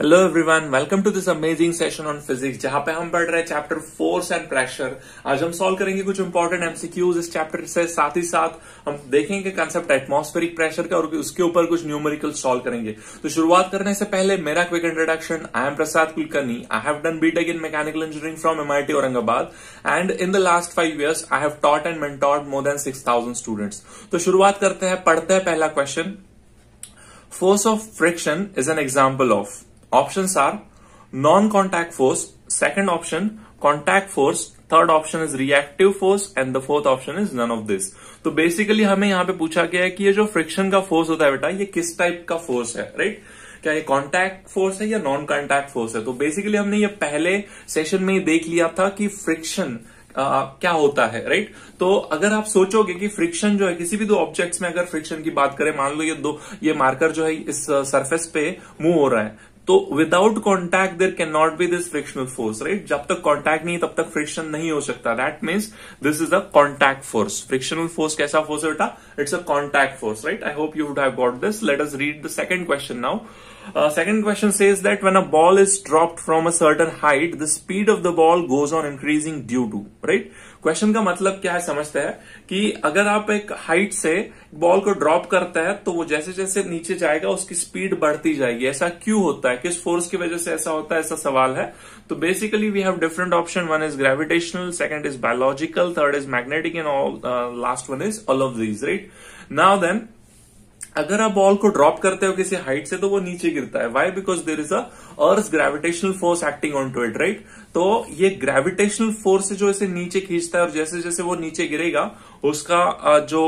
Hello everyone, welcome to this amazing session on physics, जहां पे हम पढ़ रहे हैं चैप्टर फोर्स एंड प्रेशर। आज हम सॉल्व करेंगे कुछ इंपॉर्टेंट एमसीक्यूज इस चैप्टर से, साथ ही साथ हम देखेंगे कंसेप्ट एटमॉस्फेरिक प्रेशर का और उसके ऊपर कुछ न्यूमेरिकल सॉल्व करेंगे। तो शुरुआत करने से पहले मेरा quick introduction. I am Prasad Kulkarni. I have done BTech in mechanical engineering from MIT Aurangabad and in the last 5 years I have taught and mentored more than 6,000 students. तो शुरुआत करते हैं, पढ़ते हैं पहला question. Force of friction is an example of. Options are non-contact force, second option contact force, third option is reactive force and the fourth option is none of this. तो basically हमें यहाँ पे पूछा गया है कि ये जो फ्रिक्शन का फोर्स होता है बेटा, ये किस टाइप का फोर्स है, राइट? क्या ये कॉन्टैक्ट फोर्स है या नॉन कॉन्टैक्ट फोर्स है? तो बेसिकली हमने ये पहले सेशन में ही देख लिया था कि फ्रिक्शन क्या होता है, राइट? तो अगर आप सोचोगे कि फ्रिक्शन जो है किसी भी दो ऑब्जेक्ट्स में, अगर फ्रिक्शन की बात करें, मान लो ये मार्कर जो है इस सरफेस पे मूव हो रहा है, तो without contact there can not be this frictional force, right? जब तक कॉन्टैक्ट नहीं तब तक फ्रिक्शन नहीं हो सकता। That means this is a contact force. Frictional force कैसा फोर्स है बेटा? It's a contact force, right? I hope you would have got this. Late us read the second question now. Second question says that when a ball is dropped from a certain height, the speed of the ball goes on increasing due to, right? Question का मतलब क्या है समझते हैं कि अगर आप एक हाइट से बॉल को ड्रॉप करते हैं तो वो जैसे जैसे नीचे जाएगा उसकी स्पीड बढ़ती जाएगी। ऐसा क्यों होता है? किस फोर्स की वजह से ऐसा होता है? ऐसा सवाल है। तो basically we have different option. One is gravitational, second is biological, third is magnetic and all last one is all of these, right? Now then, अगर आप बॉल को ड्रॉप करते हो किसी हाइट से तो वो नीचे गिरता है। Why? Because there is a earth gravitational force acting on to it, right? तो ये ग्रेविटेशनल फोर्स है जो इसे नीचे खींचता है और जैसे जैसे वो नीचे गिरेगा उसका जो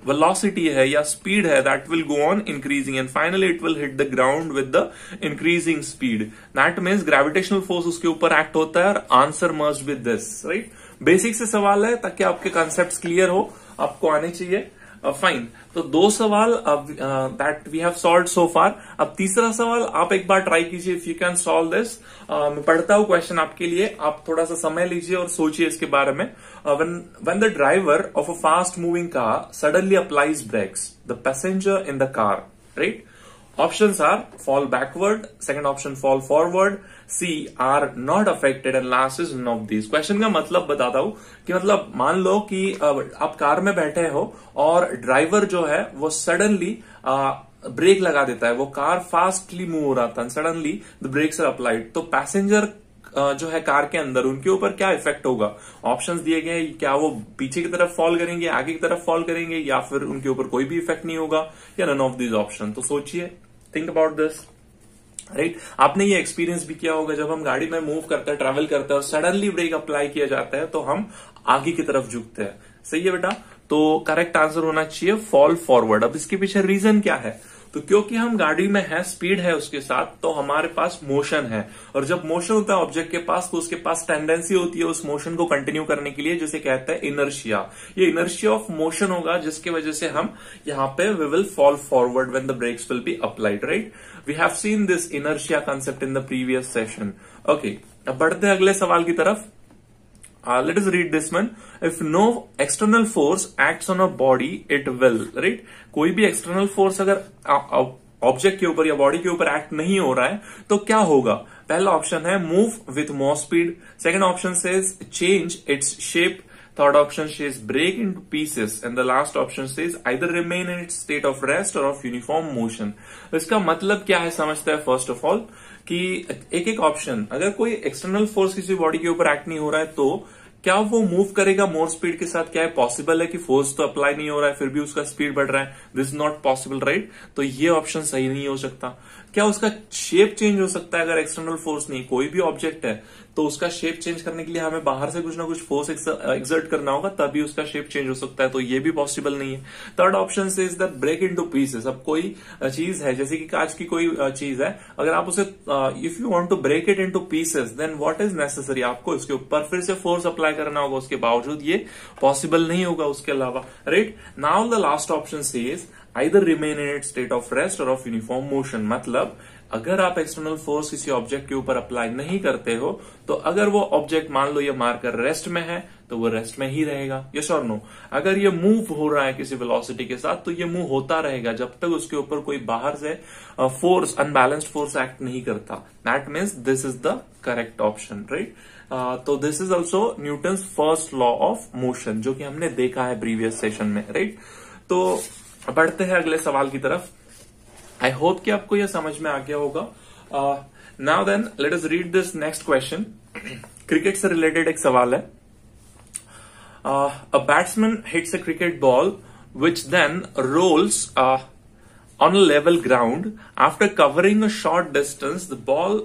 वेलोसिटी है या स्पीड है that will go on increasing and finally it will hit the ground with the increasing speed. That means gravitational force उसके ऊपर एक्ट होता है और answer must with this, right? Basic से सवाल है ताकि आपके कॉन्सेप्ट्स क्लियर हो, आपको आने चाहिए। फाइन। तो दो सवाल दैट वी हैव सॉल्व्ड सो फार। अब तीसरा सवाल आप एक बार ट्राई कीजिए, if you can solve this. मैं पढ़ता हूं क्वेश्चन आपके लिए, आप थोड़ा सा समय लीजिए और सोचिए इसके बारे में। when the driver of a fast moving car suddenly applies brakes, the passenger in the car, right? Options are fall backward, second option fall forward, C are not affected and last is none of these. Question का मतलब बताता हूं कि मतलब मान लो कि आप कार में बैठे हो और ड्राइवर जो है वो सडनली ब्रेक लगा देता है। वो कार फास्टली मूव हो रहा था, suddenly the brakes are applied. तो पैसेंजर जो है कार के अंदर, उनके ऊपर क्या इफेक्ट होगा? ऑप्शंस दिए गए, क्या वो पीछे की तरफ फॉल करेंगे, आगे की तरफ फॉल करेंगे, या फिर उनके ऊपर कोई भी इफेक्ट नहीं होगा, या नन ऑफ दीज ऑप्शन। तो सोचिए, थिंक अबाउट दिस, राइट? आपने ये एक्सपीरियंस भी किया होगा, जब हम गाड़ी में मूव करते हैं, ट्रैवल करते हैं और सडनली ब्रेक अप्लाई किया जाता है तो हम आगे की तरफ झुकते हैं। सही है बेटा? तो करेक्ट आंसर होना चाहिए फॉल फॉरवर्ड। अब इसके पीछे रीजन क्या है? तो क्योंकि हम गाड़ी में है, स्पीड है उसके साथ, तो हमारे पास मोशन है, और जब मोशन होता है ऑब्जेक्ट के पास तो उसके पास टेंडेंसी होती है उस मोशन को कंटिन्यू करने के लिए, जिसे कहते हैं इनर्शिया। ये इनर्शिया ऑफ मोशन होगा जिसकी वजह से हम यहाँ पे we will fall forward when the brakes will be applied, right? We have seen this inertia concept in the previous session. Okay, अब बढ़ते हैं अगले सवाल की तरफ। Let us read this one. If no external force acts on a body, it will, right? कोई भी external force अगर ऑब्जेक्ट के ऊपर या बॉडी के ऊपर एक्ट नहीं हो रहा है तो क्या होगा? पहला ऑप्शन है move with more speed, second option says change its shape, third option says break into pieces and the last option says either remain in its state of rest और ऑफ यूनिफॉर्म मोशन। इसका मतलब क्या है समझते हैं first of all कि एक एक ऑप्शन, अगर कोई एक्सटर्नल फोर्स किसी बॉडी के ऊपर एक्ट नहीं हो रहा है तो क्या वो मूव करेगा मोर स्पीड के साथ? क्या है पॉसिबल है कि फोर्स तो अप्लाई नहीं हो रहा है फिर भी उसका स्पीड बढ़ रहा है? This is not possible, right? तो ये ऑप्शन सही नहीं हो सकता। क्या उसका शेप चेंज हो सकता है? अगर एक्सटर्नल फोर्स नहीं, कोई भी ऑब्जेक्ट है तो उसका शेप चेंज करने के लिए हमें बाहर से कुछ ना कुछ फोर्स एक्सर्ट करना होगा, तभी उसका शेप चेंज हो सकता है, तो ये भी पॉसिबल नहीं है। थर्ड ऑप्शन से is that break into pieces. अब कोई चीज है, जैसे कि कांच की कोई चीज है, अगर आप उसे if you want to break it into pieces then what is necessary? आपको इसके ऊपर फिर से फोर्स अप्लाई करना होगा, उसके बावजूद ये पॉसिबल नहीं होगा उसके अलावा, right? Now the last option says either remain in it state of rest और ऑफ यूनिफॉर्म मोशन। मतलब अगर आप एक्सटर्नल फोर्स किसी ऑब्जेक्ट के ऊपर अप्लाई नहीं करते हो तो अगर वो ऑब्जेक्ट मान लो ये मारकर रेस्ट में है तो वो रेस्ट में ही रहेगा, यस और नो। अगर ये मूव हो रहा है किसी वेलोसिटी के साथ तो ये मूव होता रहेगा जब तक उसके ऊपर कोई बाहर से फोर्स, अनबैलेंस्ड फोर्स एक्ट नहीं करता। That means this is the correct option, right. तो this is also Newton's first law of motion, जो कि हमने देखा है प्रीवियस सेशन में, राइट। तो बढ़ते हैं अगले सवाल की तरफ। आई होप कि आपको यह समझ में आ गया होगा। Now then let us read this next question. Cricket से रिलेटेड एक सवाल है। A batsman hits a cricket ball which then rolls on a level ground. After covering a short distance, the ball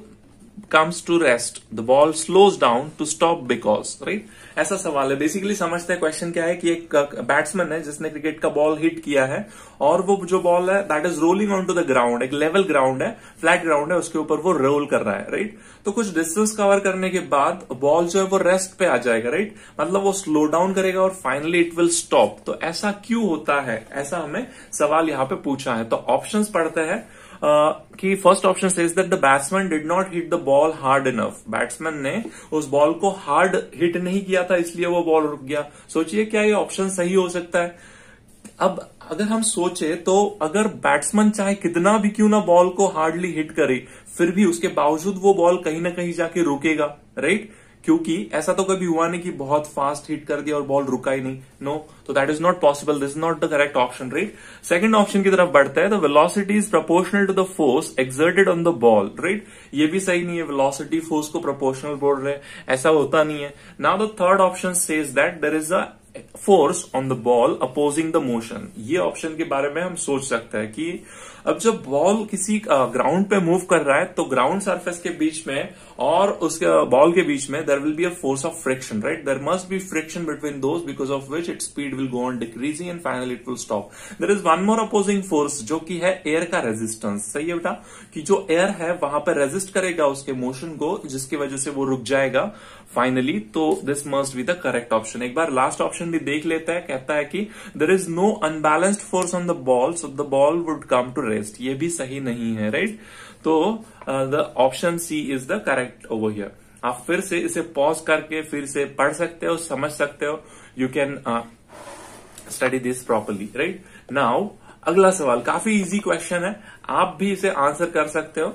comes to rest. The ball slows down to stop because, right? ऐसा सवाल है। Basically समझते हैं question क्या है कि एक batsman है जिसने क्रिकेट का बॉल हिट किया है और वो जो बॉल है that is rolling on to the ground, एक लेवल ग्राउंड है, फ्लैट ग्राउंड है, उसके ऊपर वो रोल कर रहा है, राइट। तो कुछ डिस्टेंस कवर करने के बाद बॉल जो है वो रेस्ट पे आ जाएगा, राइट। मतलब वो स्लो डाउन करेगा और फाइनली इट विल स्टॉप। तो ऐसा क्यों होता है, ऐसा हमें सवाल यहाँ पे पूछा है। तो ऑप्शंस पढ़ते हैं कि first option says that the batsman did not hit the ball hard enough. Batsman ने उस बॉल को हार्ड हिट नहीं किया था, इसलिए वो बॉल रुक गया। सोचिए क्या ये ऑप्शन सही हो सकता है? अब अगर हम सोचे तो अगर बैट्समैन चाहे कितना भी क्यों ना बॉल को हार्डली हिट करे, फिर भी उसके बावजूद वो बॉल कहीं ना कहीं जाके रुकेगा, राइट। क्योंकि ऐसा तो कभी हुआ नहीं कि बहुत फास्ट हिट कर दिया और बॉल रुका ही नहीं, नो। तो that is not possible, this is not the correct option, right. Second option की तरफ बढ़ता है, the velocity is proportional to the force exerted on the ball, right. ये भी सही नहीं है, वेलोसिटी फोर्स को प्रोपोर्शनल बोल रहे, ऐसा होता नहीं है। Now the third option says that there is a force on the ball opposing the motion. ये ऑप्शन के बारे में हम सोच सकते हैं कि अब जब बॉल किसी ग्राउंड पे मूव कर रहा है तो ग्राउंड सरफेस के बीच में और उसके बॉल के बीच में there will be a force of friction, right. There must be friction between those because of which it speed will go on decreasing and finally it will stop. There is one more opposing force जो कि है air का resistance. सही है बेटा, कि जो air है वहां पर रेजिस्ट करेगा उसके मोशन को, जिसकी वजह से वो रुक जाएगा फाइनली। तो this must be the correct option. एक बार लास्ट ऑप्शन भी देख लेता है, कहता है कि there is no unbalanced force on the ball so the ball would come to rest. ये भी सही नहीं है, राइट। तो the option C is the correct over here. आप फिर से इसे पॉज करके फिर से पढ़ सकते हो, समझ सकते हो। You can study this properly, right. Now अगला सवाल काफी इजी क्वेश्चन है, आप भी इसे आंसर कर सकते हो।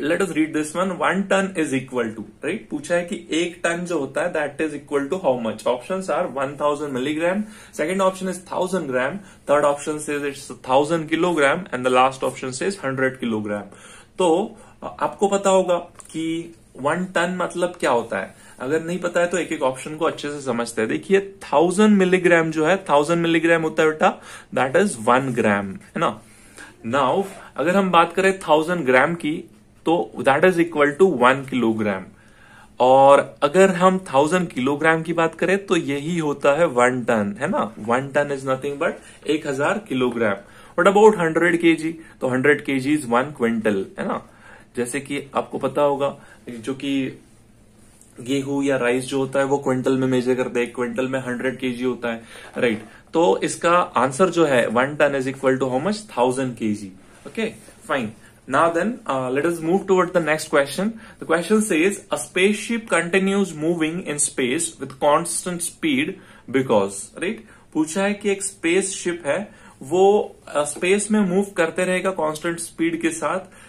Let us read this one. 1 ton is equal to, right. पूछा है कि 1 टन जो होता है that is equal to how much. Options are 1000 milligram, second option is 1000 gram, third option says it's 1000 kilogram and the last option says 100 kilogram. तो आपको पता होगा कि 1 टन मतलब क्या होता है। अगर नहीं पता है तो एक एक ऑप्शन को अच्छे से समझते हैं। देखिए 1000 मिलीग्राम जो है, 1000 मिलीग्राम होता है बेटा, दैट इज 1 ग्राम, है ना। नाउ अगर हम बात करें 1000 ग्राम की तो that is equal to 1 kilogram. और अगर हम 1000 किलोग्राम की बात करें तो यही होता है 1 टन, है ना। 1 ton is nothing but 1000 kilogram. What about 100 KG? तो 100 केजी इज 1 क्विंटल, है ना। जैसे कि आपको पता होगा जो कि गेहूं या राइस जो होता है वो क्विंटल में मेजर करते हैं, 1 क्विंटल में 100 केजी होता है, राइट। तो इसका आंसर जो है 1 ton is equal to how much? 1000 KG. Okay fine. Now then, let us move toward the next question. The question says, a spaceship continues moving in space with constant speed because, right? पूछा है कि एक space ship है, वो space में move करते रहेगा constant speed के साथ।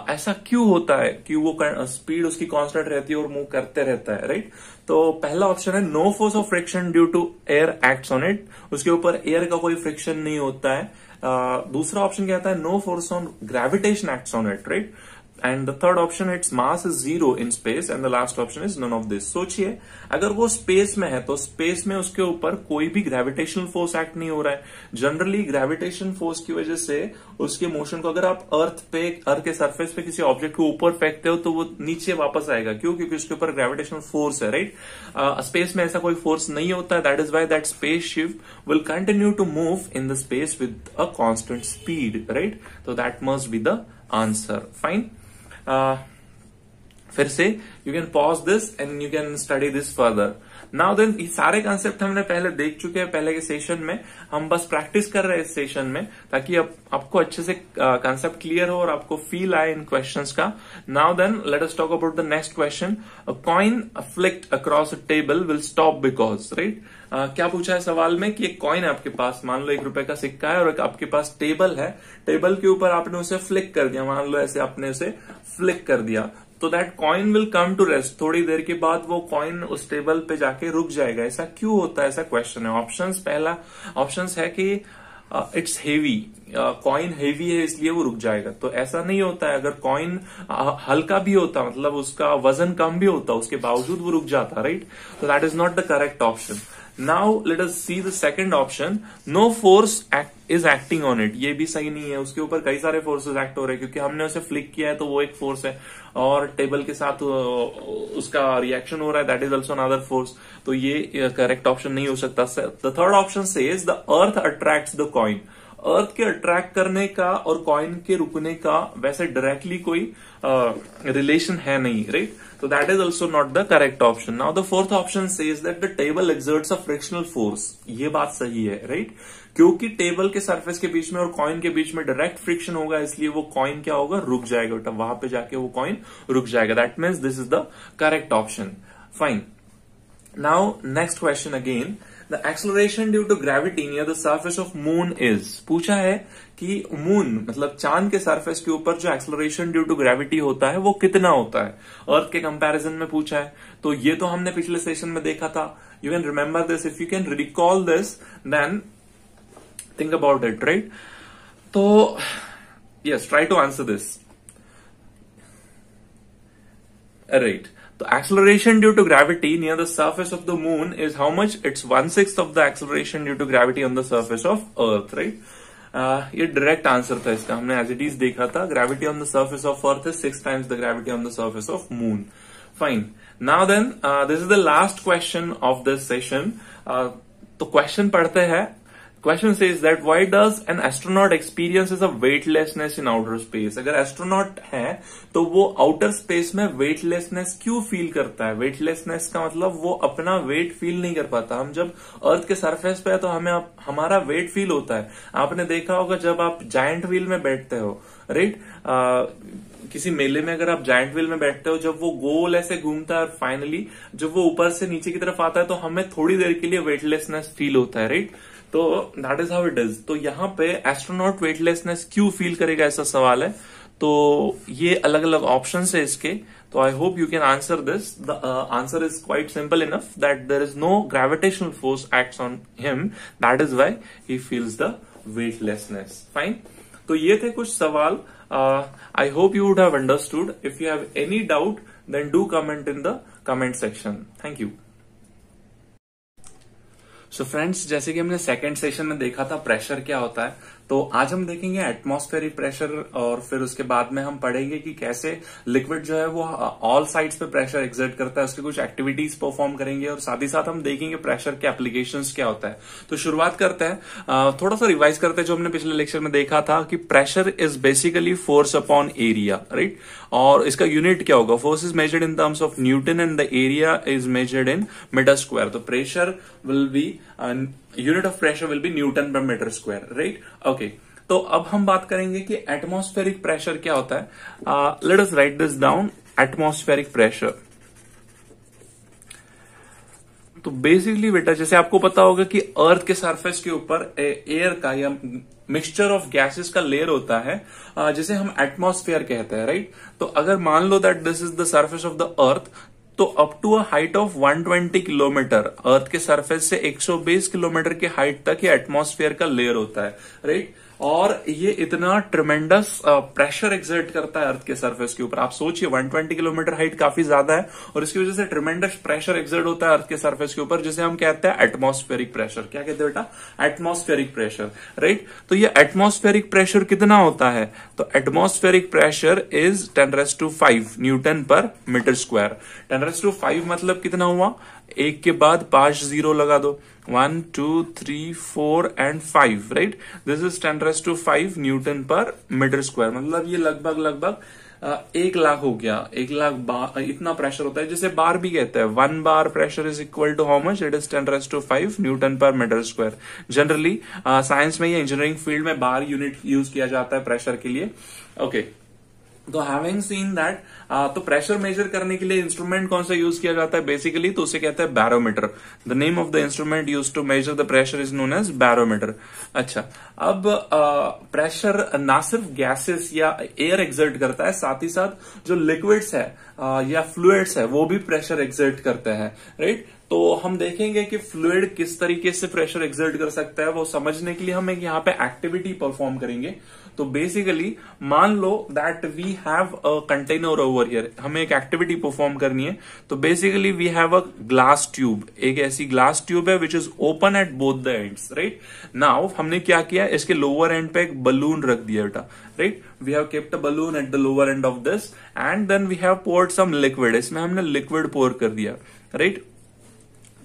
ऐसा क्यों होता है कि वो स्पीड उसकी कांस्टेंट रहती है और मूव करते रहता है, राइट। तो पहला ऑप्शन है no force of friction due to air acts on it. उसके ऊपर एयर का कोई फ्रिक्शन नहीं होता है। दूसरा ऑप्शन कहता है no force on gravitation acts on it, right. And the third option its mass is 0 in space and the last option is none of this. सोचिए अगर वो स्पेस में है तो स्पेस में उसके ऊपर कोई भी ग्रेविटेशनल फोर्स एक्ट नहीं हो रहा है। जनरली ग्रेविटेशन फोर्स की वजह से उसके मोशन को, अगर आप अर्थ के सरफेस पे किसी ऑब्जेक्ट को ऊपर फेंकते हो तो वो नीचे वापस आएगा। क्यों? क्योंकि उसके ऊपर ग्रेविटेशनल फोर्स है, राइट। स्पेस में ऐसा कोई फोर्स नहीं होता है। That is why that spaceship will continue to move in the space with a constant speed, right. तो that must be the answer. Fine. फिर से you can pause this and you can study this further. Now then ये सारे concept हमने पहले देख चुके हैं पहले के सेशन में. हम बस प्रैक्टिस कर रहे हैं इस सेशन में ताकि आपको अच्छे से कंसेप्ट क्लियर हो और आपको फील आए इन क्वेश्चंस का. Now then let us talk about the next question. A coin flicked across a table will stop because. Right, क्या पूछा है सवाल में कि एक कॉइन है आपके पास, मान लो 1 रुपए का सिक्का है और आपके पास टेबल है. टेबल के ऊपर आपने उसे फ्लिक कर दिया, मान लो ऐसे आपने उसे फ्लिक कर दिया, तो that coin will come to rest. थोड़ी देर के बाद वो कॉइन उस टेबल पे जाके रुक जाएगा. ऐसा क्यों होता है, ऐसा क्वेश्चन है. ऑप्शंस, पहला ऑप्शंस है कि इट्स हेवी, कॉइन हेवी है इसलिए वो रुक जाएगा. तो ऐसा नहीं होता है. अगर कॉइन हल्का भी होता, मतलब उसका वजन कम भी होता, उसके बावजूद वो रुक जाता. राइट, तो that is not the correct option. Now let us see the second option. No force is acting on it. ये भी सही नहीं है. उसके ऊपर कई सारे फोर्सेस एक्ट हो रहे हैं क्योंकि हमने उसे फ्लिक किया है तो वो एक फोर्स है, और टेबल के साथ उसका रिएक्शन हो रहा है, that is also another force. तो ये करेक्ट ऑप्शन नहीं हो सकता. The third option says the earth attracts the coin. Earth के अट्रैक्ट करने का और कॉइन के रुकने का वैसे डायरेक्टली कोई रिलेशन है नहीं. Right, so that is also not the correct option. Now the fourth option says that the table exerts a frictional force. ये बात सही है. राइट, क्योंकि टेबल के सरफेस के बीच में और कॉइन के बीच में डायरेक्ट फ्रिक्शन होगा, इसलिए वो कॉइन क्या होगा, रुक जाएगा बेटा. वहां पे जाके वो कॉइन रुक जाएगा. That means this is the correct option. Fine. Now next question again. The acceleration due to gravity near the surface of moon is. पूछा है कि मून मतलब चांद के सरफेस के ऊपर जो एक्सेलरेशन ड्यू टू ग्रेविटी होता है वो कितना होता है. अर्थ के कंपैरिजन में पूछा है. तो ये तो हमने पिछले सेशन में देखा था. You can remember this. If you can recall this then think about it. Right, तो yes, try to answer this. Right, the acceleration due to gravity near the surface of the moon is how much? It's 1/6 of the acceleration due to gravity on the surface of earth. Right, ये direct answer था इसका. हमने as it is देखा था. Gravity on the surface of earth is 6 times the gravity on the surface of moon. Fine. Now then this is the last question of this session. तो question पढ़ते हैं. Question says that why does an astronaut experiences a weightlessness in outer space? अगर astronaut है तो वो outer space में weightlessness क्यों feel करता है? वेटलेसनेस का मतलब वो अपना वेट फील नहीं कर पाता. हम जब अर्थ के सरफेस पे है तो हमें हमारा वेट फील होता है. आपने देखा होगा जब आप जायंट व्हील में बैठते हो. राइट, किसी मेले में अगर आप जायंट व्हील में बैठते हो, जब वो गोल ऐसे घूमता है और फाइनली जब वो ऊपर से नीचे की तरफ आता है तो हमें थोड़ी देर के लिए वेटलेसनेस फील होता है. राइट, तो that is how it is. तो यहाँ पे एस्ट्रोनॉट वेटलेसनेस क्यों फील करेगा, ऐसा सवाल है. तो ये अलग अलग ऑप्शन है इसके. तो I hope you can answer this. The answer is quite simple enough that there is no gravitational force acts on him, that is why he feels the weightlessness. Fine. तो ये थे कुछ सवाल. I hope you would have understood. If you have any doubt then do comment in the comment section. Thank you. So friends, जैसे कि हमने second session में देखा था प्रेशर क्या होता है, तो आज हम देखेंगे एटमॉस्फेरिक प्रेशर और फिर उसके बाद में हम पढ़ेंगे कि कैसे लिक्विड जो है वो ऑल साइड्स पे प्रेशर एक्सर्ट करता है. उसकी कुछ एक्टिविटीज परफॉर्म करेंगे और साथ ही साथ हम देखेंगे प्रेशर के एप्लीकेशंस क्या होता है. तो शुरुआत करते हैं. थोड़ा सा रिवाइज करते हैं जो हमने पिछले लेक्चर में देखा था कि pressure is basically force upon area. Right, और इसका यूनिट क्या होगा? Force is measured in terms of newton and the area is measured in metre square. तो pressure will be unit of pressure will be newton per metre square. Right, okay. तो अब हम बात करेंगे कि एटमॉस्फेरिक प्रेशर क्या होता है. Let us right this down. Atmospheric pressure, तो बेसिकली बेटा जैसे आपको पता होगा कि अर्थ के सरफेस के ऊपर एयर का या मिक्सचर ऑफ गैसेस का लेयर होता है जिसे हम एटमॉस्फेयर कहते हैं. राइट, तो अगर मान लो that this is the surface of the earth, तो up to a height of 120 kilometre, earth के सरफेस से 120 किलोमीटर की हाइट तक ये एटमॉस्फेयर का लेयर होता है. राइट, और ये इतना ट्रिमेंडस प्रेशर एक्सर्ट करता है अर्थ के सरफेस के ऊपर. आप सोचिए 120 किलोमीटर हाइट काफी ज्यादा है और इसकी वजह से ट्रिमेंडस प्रेशर एक्सर्ट होता है अर्थ के सरफेस के ऊपर, जिसे हम कहते हैं एटमॉस्फेरिक प्रेशर. क्या कहते हैं बेटा? Atmospheric pressure. राइट, तो ये एटमॉस्फेरिक प्रेशर कितना होता है? तो atmospheric pressure is 10⁵ newton per metre square. 10⁵ मतलब कितना हुआ? एक के बाद 5 जीरो लगा दो. 1 2 3 4 and 5. Right, this is 10⁵ newton per metre square. मतलब ये लगभग 1 लाख हो गया, 1 लाख बार इतना प्रेशर होता है, जिसे बार भी कहते हैं। 1 bar pressure is equal to how much? It is 10⁵ newton per metre square. Generally science में या इंजीनियरिंग फील्ड में बार यूनिट यूज किया जाता है प्रेशर के लिए। ओके, तो हैविंग सीन दैट, तो प्रेशर मेजर करने के लिए इंस्ट्रूमेंट कौन सा यूज किया जाता है बेसिकली? तो उसे कहते हैं barometer. The name of the instrument use to measure the pressure is known as barometer. अच्छा, अब प्रेशर ना सिर्फ गैसेस या एयर एक्सर्ट करता है, साथ ही साथ जो लिक्विड्स है या फ्लूइड्स है वो भी प्रेशर एक्सर्ट करते हैं, राइट। तो हम देखेंगे कि फ्लूइड किस तरीके से प्रेशर एक्सर्ट कर सकता है, वो समझने के लिए हम एक यहाँ पे एक्टिविटी परफॉर्म करेंगे। तो बेसिकली मान लो that we have a container over here, हमें एक एक्टिविटी परफॉर्म करनी है। तो basically we have a glass tube, एक ऐसी ग्लास ट्यूब है which is open at both the ends, right. Now हमने क्या किया, इसके लोअर एंड पे एक बलून रख दिया बेटा, right. We have kept a balloon at the lower end of this and then we have poured some liquid, इसमें हमने लिक्विड पोर कर दिया, राइट।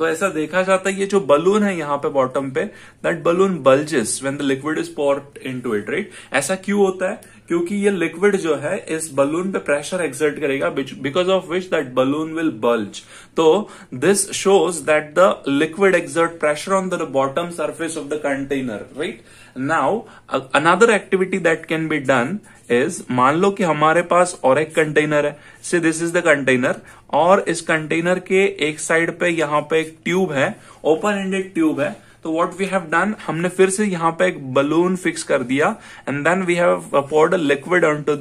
तो ऐसा देखा जाता है ये जो बलून है यहाँ पे बॉटम पे, that balloon bulges when the liquid is poured into it, right. ऐसा क्यों होता है? क्योंकि ये लिक्विड जो है इस बलून पे प्रेशर एक्सर्ट करेगा, because of which that balloon will bulge. तो this shows that the liquid exert pressure on the bottom surface of the container, right. Now another activity that can be done is, मान लो कि हमारे पास और एक container है, से this is the container, और इस कंटेनर के एक साइड पे यहाँ पे एक ट्यूब है, ओपन एंडेड ट्यूब है। तो व्हाट वी हैव डन, हमने फिर से यहाँ पे एक बलून फिक्स कर दिया and then we have poured a liquid into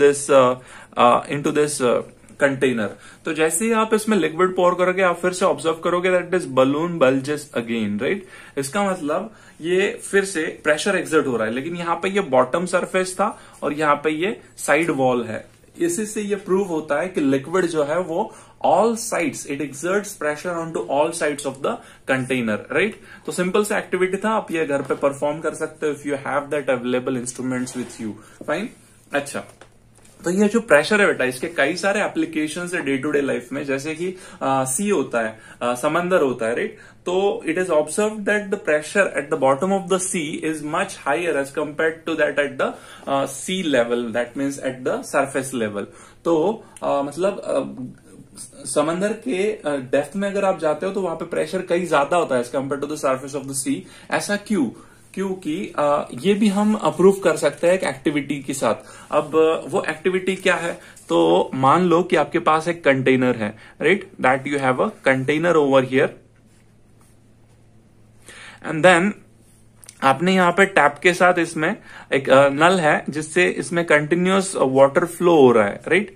this container. तो जैसे ही आप इसमें लिक्विड पोर करोगे, आप फिर से ऑब्जर्व करोगे that this balloon bulges again, right. इसका मतलब ये फिर से प्रेशर एक्सर्ट हो रहा है, लेकिन यहाँ पे ये बॉटम सरफेस था और यहाँ पे ये साइड वॉल है। इसी से ये प्रूव होता है कि लिक्विड जो है वो all sides, it exerts pressure on to all sides of the container, right. तो सिंपल सा एक्टिविटी था, आप ये घर पे परफॉर्म कर सकते हो if you have that available instruments with you, fine. अच्छा, तो ये जो प्रेशर है बेटा, इसके कई सारे एप्लीकेशन है डे टू डे लाइफ में, जैसे कि सी होता है, समंदर होता है, राइट। तो it is observe that the pressure at the bottom of the sea is much higher as compare to that at the sea level, that means at the surface level. तो मतलब समंदर के डेप्थ में अगर आप जाते हो तो वहां पे प्रेशर कहीं ज्यादा होता है as compare to the surface of the sea. ऐसा क्यों? क्योंकि ये भी हम अप्रूव कर सकते हैं एक एक्टिविटी के साथ। अब वो एक्टिविटी क्या है? तो मान लो कि आपके पास एक कंटेनर है, right, that you have a container over here and then आपने यहाँ पे टैप के साथ इसमें एक नल है जिससे इसमें कंटिन्यूअस वाटर फ्लो हो रहा है, राइट।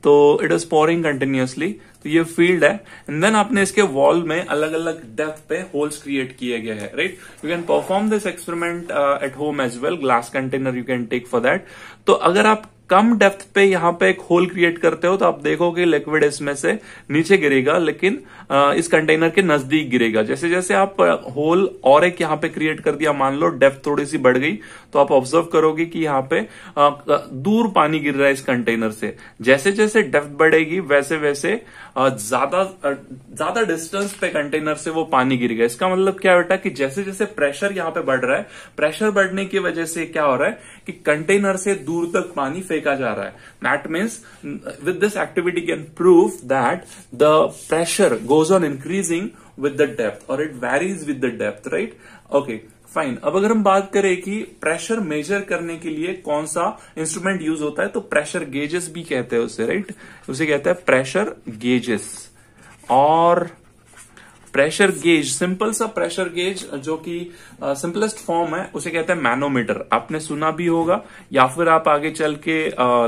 तो इट इज पोरिंग कंटिन्यूअसली, तो ये फील्ड है एंड देन आपने इसके वॉल में अलग अलग डेप्थ पे होल्स क्रिएट किए गए हैं, right. You can perform this experiment at home as well, glass container you can take for that. तो अगर आप कम डेप्थ पे यहाँ पे एक होल क्रिएट करते हो तो आप देखोगे लिक्विड इसमें से नीचे गिरेगा, लेकिन इस कंटेनर के नजदीक गिरेगा। जैसे जैसे आप होल और एक यहाँ पे क्रिएट कर दिया, मान लो डेप्थ थोड़ी सी बढ़ गई, तो आप ऑब्जर्व करोगे कि यहाँ पे दूर पानी गिर रहा है इस कंटेनर से। जैसे जैसे डेप्थ बढ़ेगी वैसे वैसे ज्यादा डिस्टेंस पे कंटेनर से वो पानी गिरेगा। इसका मतलब क्या बेटा कि जैसे जैसे प्रेशर यहाँ पे बढ़ रहा है, प्रेशर बढ़ने की वजह से क्या हो रहा है कि कंटेनर से दूर तक पानी फेंका जा रहा है। That means with this activity can prove that the pressure goes on increasing with the depth or it varies with the depth, right? Okay, fine. अब अगर हम बात करें कि प्रेशर मेजर करने के लिए कौन सा इंस्ट्रूमेंट यूज होता है, तो प्रेशर गेजेस भी कहते हैं उसे, राइट। उसे कहते हैं प्रेशर गेजेस। और प्रेशर गेज, सिंपल सा प्रेशर गेज जो कि सिंपलेस्ट फॉर्म है, उसे कहते हैं मैनोमीटर। आपने सुना भी होगा या फिर आप आगे चल के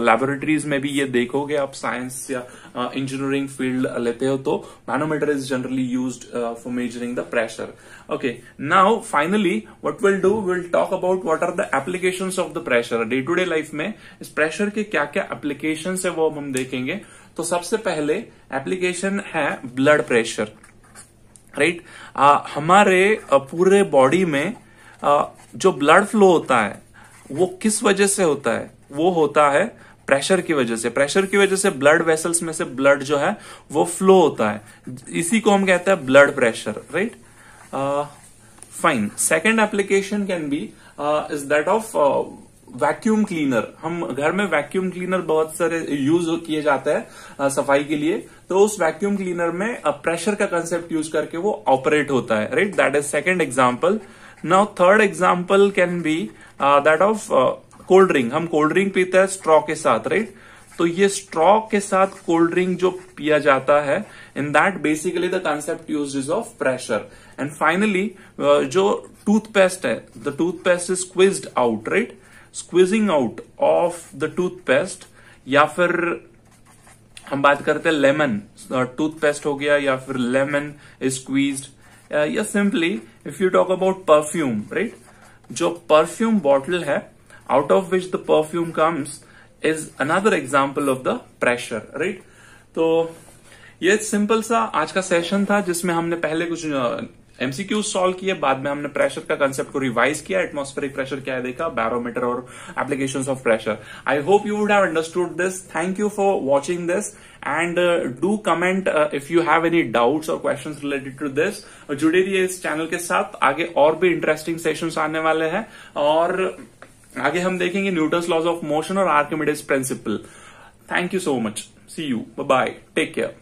लैबोरेटरीज में भी ये देखोगे, आप साइंस या इंजीनियरिंग फील्ड लेते हो तो manometer is generally used for measuring the pressure. Okay, now finally what will do, will talk about what are the applications of the pressure. Day to day life में इस pressure के क्या क्या applications है वो हम देखेंगे। तो सबसे पहले एप्लीकेशन है ब्लड प्रेशर, राइट। हमारे पूरे बॉडी में जो ब्लड फ्लो होता है वो किस वजह से होता है? वो होता है प्रेशर की वजह से। प्रेशर की वजह से ब्लड वेसल्स में से ब्लड जो है वो फ्लो होता है, इसी को हम कहते हैं blood pressure, right. Fine. Second application can be is that of vacuum cleaner, हम घर में वैक्यूम क्लीनर बहुत सारे यूज किए जाते हैं सफाई के लिए, तो उस वैक्यूम क्लीनर में प्रेशर का कंसेप्ट यूज करके वो ऑपरेट होता है, right. That is second example. Now third example can be that of cold drink. हम कोल्ड ड्रिंक पीते हैं स्ट्रॉ के साथ, राइट। तो ये स्ट्रॉ के साथ कोल्ड ड्रिंक जो पिया जाता है, in that basically the concept used is of pressure. And finally जो टूथपेस्ट है, the toothpaste is squeezed out, right. Squeezing out of the toothpaste, या फिर हम बात करते हैं लेमन, टूथपेस्ट हो गया, या फिर लेमन इज स्क्वीज्ड, या simply if you talk about perfume, right. जो परफ्यूम बॉटल है, out of which the perfume comes, is another example of the pressure, right. तो ये सिंपल सा आज का सेशन था जिसमें हमने पहले कुछ एमसीक्यूज सॉल्व किए, बाद में हमने प्रेशर का कंसेप्ट को रिवाइज किया, एटमॉस्फेरिक प्रेशर क्या है देखा, बैरोमीटर और applications of pressure. I hope you would have understood this. Thank you for watching this and do comment if you have any doubts और क्वेश्चंस रिलेटेड टू दिस। जुड़े रहिए इस channel के साथ, आगे और भी इंटरेस्टिंग सेशंस आने वाले हैं और आगे हम देखेंगे न्यूटन्स लॉज ऑफ मोशन और Archimedes principle. Thank you so much, see you, bye bye, take care.